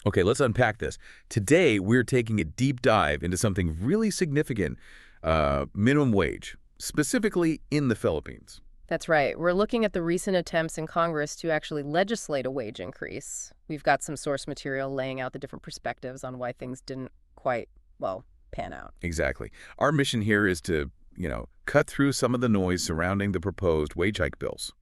Okay, let's unpack this. Today, we're taking a deep dive into something really significant, minimum wage, specifically in the Philippines. That's right. We're looking at the recent attempts in Congress to actually legislate a wage increase. We've got some source material laying out the different perspectives on why things didn't quite, well, pan out. Exactly. Our mission here is to, cut through some of the noise surrounding the proposed wage hike bills.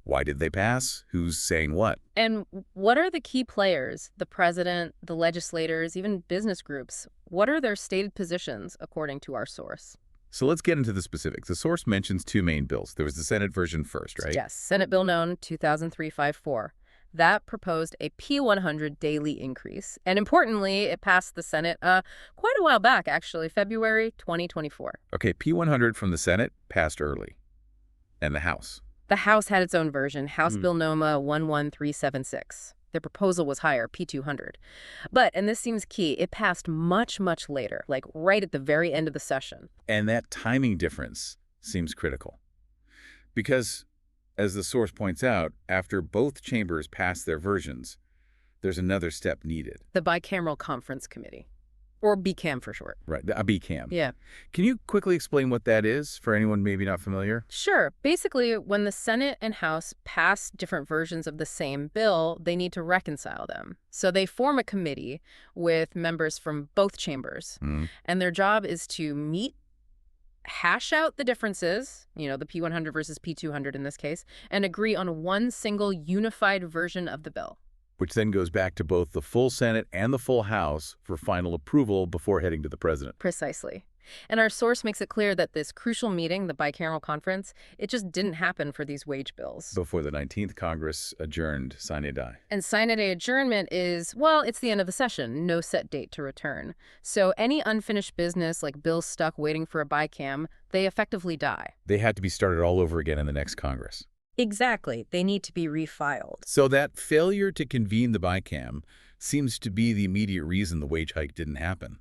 Why did they pass? Who's saying what? And what are the key players? The president, the legislators, even business groups. What are their stated positions, according to our source? So let's get into the specifics. The source mentions two main bills. There was the Senate version first, right? Yes, Senate Bill Known 2003-54. That proposed a P100 daily increase. And importantly, it passed the Senate quite a while back, actually, February 2024. Okay, P100 from the Senate passed early. And the House? The House had its own version, House Bill NOMA 11376. Their proposal was higher, P200. But, and this seems key, it passed much, much later, like right at the very end of the session. And that timing difference seems critical. Because, as the source points out, after both chambers pass their versions, there's another step needed. The Bicameral Conference Committee, or BCAM for short. Right, a BCAM. Yeah. Can you quickly explain what that is for anyone maybe not familiar? Sure. Basically, when the Senate and House pass different versions of the same bill, they need to reconcile them. So they form a committee with members from both chambers. And their job is to meet, hash out the differences, the P100 versus P200 in this case, and agree on one single unified version of the bill. Which then goes back to both the full Senate and the full House for final approval before heading to the president. Precisely. And our source makes it clear that this crucial meeting, the bicameral conference, it just didn't happen for these wage bills. Before the 19th Congress adjourned sine die. And sine die adjournment is, well, it's the end of the session, no set date to return. So any unfinished business, like bills stuck waiting for a bicam, they effectively die. They had to be started all over again in the next Congress. Exactly. They need to be refiled. So that failure to convene the BICAM seems to be the immediate reason the wage hike didn't happen.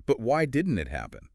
But why didn't it happen?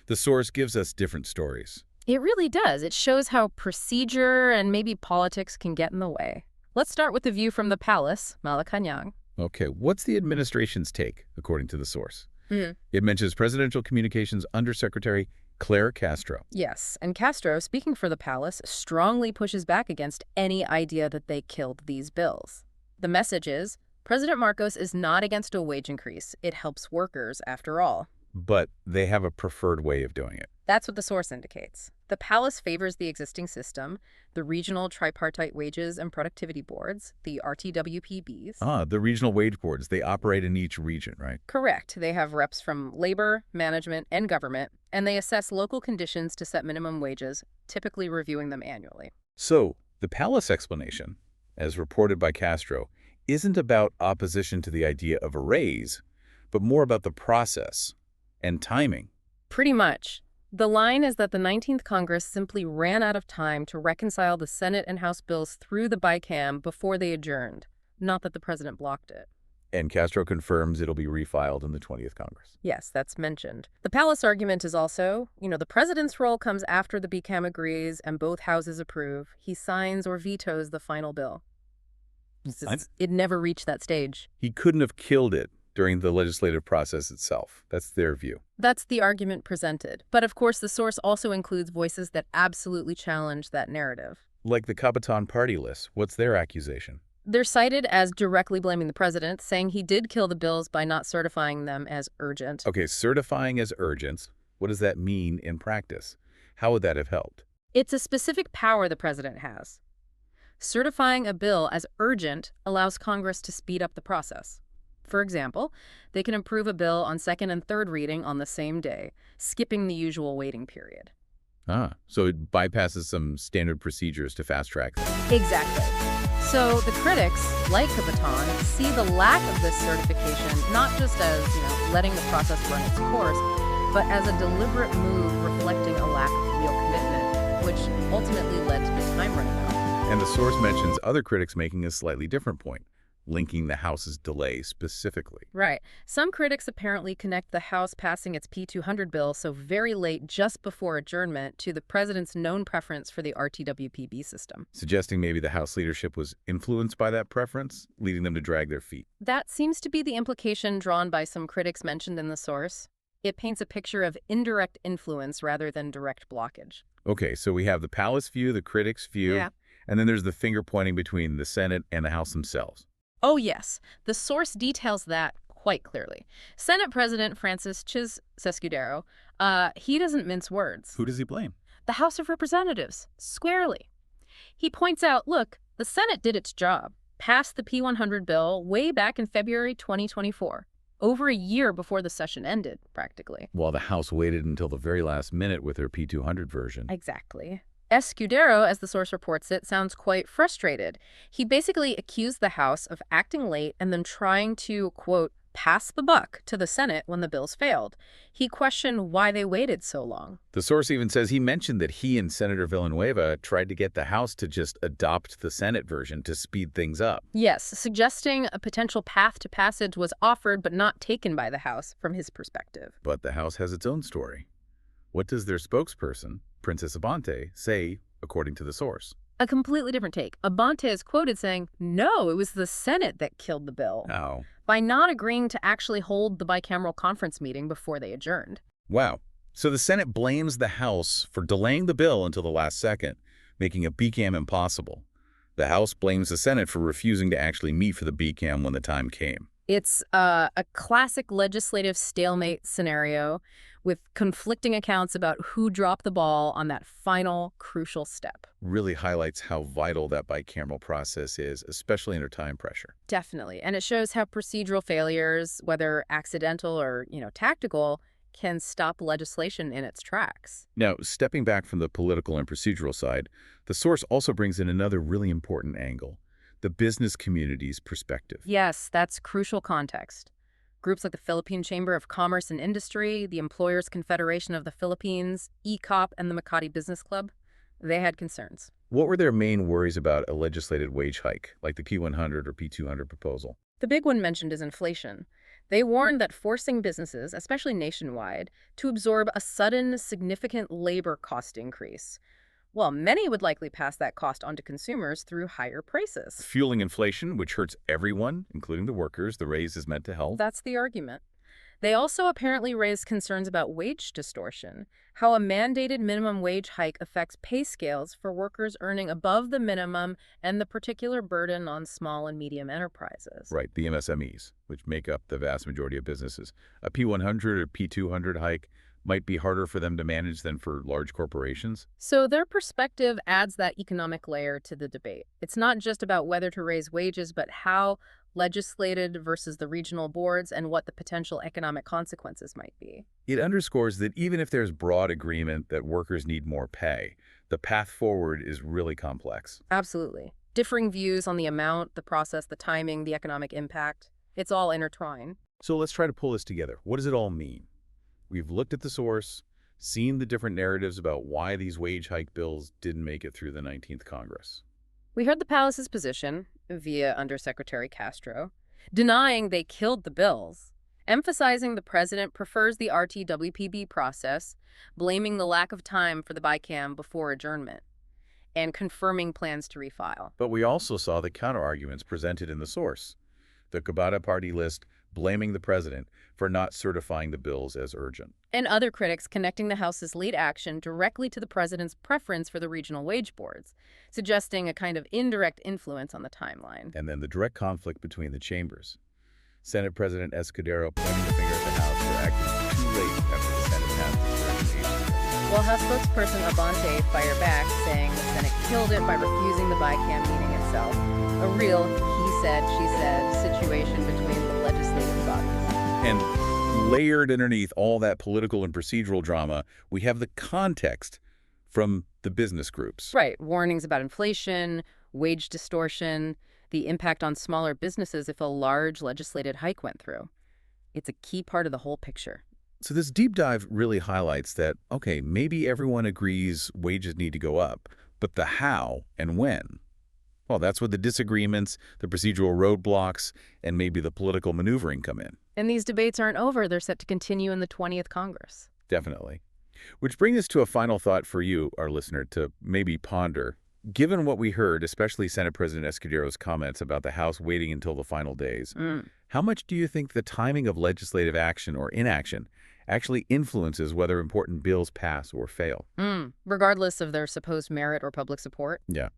The source gives us different stories. It really does. It shows how procedure and maybe politics can get in the way. Let's start with the view from the palace, Malacañang. Okay, what's the administration's take, according to the source? It mentions Presidential Communications Undersecretary Claire Castro. Yes, and Castro, speaking for the palace, strongly pushes back against any idea that they killed these bills. The message is, President Marcos is not against a wage increase. It helps workers, after all. But they have a preferred way of doing it. That's what the source indicates. The palace favors the existing system, the regional tripartite wages and productivity boards, the RTWPBs. The regional wage boards. They operate in each region, right? Correct. They have reps from labor, management, and government, and they assess local conditions to set minimum wages, typically reviewing them annually. So, the palace explanation, as reported by Castro, isn't about opposition to the idea of a raise, but more about the process and timing. Pretty much. The line is that the 19th Congress simply ran out of time to reconcile the Senate and House bills through the BICAM before they adjourned, not that the president blocked it. And Castro confirms it'll be refiled in the 20th Congress. Yes, that's mentioned. The palace argument is also, the president's role comes after the BICAM agrees and both houses approve. He signs or vetoes the final bill. It never reached that stage. He couldn't have killed it during the legislative process itself. That's their view. That's the argument presented. But of course, the source also includes voices that absolutely challenge that narrative. Like the Capitan party list. What's their accusation? They're cited as directly blaming the president, saying he did kill the bills by not certifying them as urgent. Okay, certifying as urgent. What does that mean in practice? How would that have helped? It's a specific power the president has. Certifying a bill as urgent allows Congress to speed up the process. For example, they can approve a bill on second and third reading on the same day, skipping the usual waiting period. So it bypasses some standard procedures to fast-track. Exactly. So the critics, like Capitan, see the lack of this certification not just as, letting the process run its course, but as a deliberate move reflecting a lack of real commitment, which ultimately led to the time running out. And the source mentions other critics making a slightly different point. linking the House's delay specifically. Right. Some critics apparently connect the House passing its P-200 bill so very late just before adjournment to the president's known preference for the RTWPB system. Suggesting maybe the House leadership was influenced by that preference, leading them to drag their feet. That seems to be the implication drawn by some critics mentioned in the source. It paints a picture of indirect influence rather than direct blockage. Okay, so we have the palace view, the critics' view, Yeah. and then there's the finger pointing between the Senate and the House themselves. Oh, yes. The source details that quite clearly. Senate President Francis Escudero, he doesn't mince words. Who does he blame? The House of Representatives, squarely. He points out, look, the Senate did its job, passed the P-100 bill way back in February 2024, over a year before the session ended, practically. While the House waited until the very last minute with their P-200 version. Exactly. Escudero, as the source reports it, sounds quite frustrated. He basically accused the House of acting late and then trying to, quote, pass the buck to the Senate when the bills failed. He questioned why they waited so long. The source even says he mentioned that he and Senator Villanueva tried to get the House to just adopt the Senate version to speed things up. Yes, suggesting a potential path to passage was offered but not taken by the House from his perspective. But the House has its own story. What does their spokesperson, Princess Abante, say according to the source? A completely different take. Abante is quoted saying, no, it was the Senate that killed the bill, Oh. by not agreeing to actually hold the bicameral conference meeting before they adjourned. Wow. So the Senate blames the House for delaying the bill until the last second, making a BCAM impossible. The House blames the Senate for refusing to actually meet for the BCAM when the time came. It's a classic legislative stalemate scenario with conflicting accounts about who dropped the ball on that final crucial step. Really highlights how vital that bicameral process is, especially under time pressure. Definitely. And it shows how procedural failures, whether accidental or, tactical, can stop legislation in its tracks. Now, stepping back from the political and procedural side, the source also brings in another really important angle: the business community's perspective. Yes, that's crucial context. Groups like the Philippine Chamber of Commerce and Industry, the Employers Confederation of the Philippines, ECOP, and the Makati Business Club, they had concerns. What were their main worries about a legislated wage hike, like the P-100 or P-200 proposal? The big one mentioned is inflation. They warned that forcing businesses, especially nationwide, to absorb a sudden, significant labor cost increase. Well, many would likely pass that cost on to consumers through higher prices. Fueling inflation, which hurts everyone, including the workers the raise is meant to help. That's the argument. They also apparently raised concerns about wage distortion, how a mandated minimum wage hike affects pay scales for workers earning above the minimum and the particular burden on small and medium enterprises. Right, the MSMEs, which make up the vast majority of businesses. A P-100 or P-200 hike might be harder for them to manage than for large corporations. So their perspective adds that economic layer to the debate. It's not just about whether to raise wages, but how legislated versus the regional boards and what the potential economic consequences might be. It underscores that even if there's broad agreement that workers need more pay, the path forward is really complex. Absolutely. Differing views on the amount, the process, the timing, the economic impact. It's all intertwined. So let's try to pull this together. What does it all mean? We've looked at the source, seen the different narratives about why these wage hike bills didn't make it through the 19th Congress. We heard the palace's position, via Undersecretary Castro, denying they killed the bills, emphasizing the president prefers the RTWPB process, blaming the lack of time for the BICAM before adjournment, and confirming plans to refile. But we also saw the counterarguments presented in the source. The Cabada party list blaming the president for not certifying the bills as urgent. And other critics connecting the House's late action directly to the president's preference for the regional wage boards, suggesting a kind of indirect influence on the timeline. And then the direct conflict between the chambers. Senate President Escudero pointing the finger at the House for acting too late after the Senate passed its resignation. While House spokesperson Abante fired back, saying the Senate killed it by refusing the BICAM meeting itself. A real he said, she said situation between the legislative bodies. And layered underneath all that political and procedural drama, we have the context from the business groups. Right. Warnings about inflation, wage distortion, the impact on smaller businesses if a large legislated hike went through. It's a key part of the whole picture. So this deep dive really highlights that, okay, maybe everyone agrees wages need to go up, but the how and when, Well, that's where the disagreements, the procedural roadblocks, and maybe the political maneuvering come in. And these debates aren't over. They're set to continue in the 20th Congress. Definitely. Which brings us to a final thought for you, our listener, to maybe ponder. Given what we heard, especially Senate President Escudero's comments about the House waiting until the final days, how much do you think the timing of legislative action or inaction actually influences whether important bills pass or fail? Regardless of their supposed merit or public support? Yeah.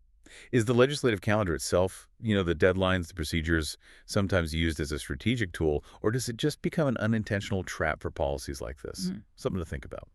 Is the legislative calendar itself, the deadlines, the procedures, sometimes used as a strategic tool, or does it just become an unintentional trap for policies like this? Something to think about.